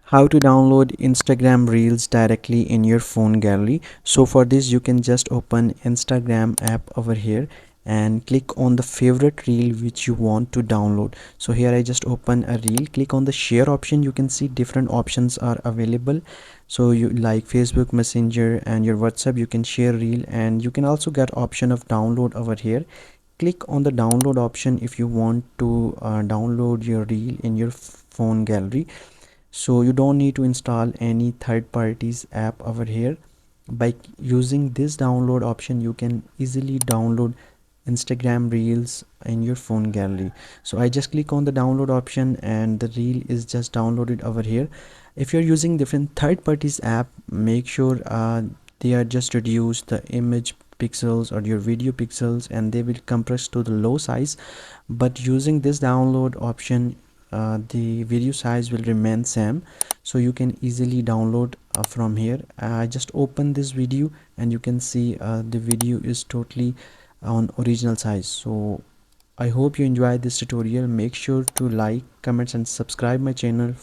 How to download Instagram Reels directly in your phone gallery. So for this you can just open Instagram app over here and click on the favorite reel which you want to download. So here I just open a reel, click on the share option. You can see different options are available. So you like Facebook Messenger and your WhatsApp, you can share reel, and you can also get option of download over here. Click on the download option if you want to download your reel in your phone gallery. So you don't need to install any third parties app over here. By using this download option you can easily download Instagram Reels in your phone gallery. So I just click on the download option and the reel is just downloaded over here. If you're using different third parties app, make sure they are just reduce the image pixels or your video pixels, and they will compress to the low size. But using this download option, the video size will remain same, so you can easily download from here. I just open this video and you can see the video is totally on original size. So I hope you enjoyed this tutorial. Make sure to like, comments and subscribe my channel.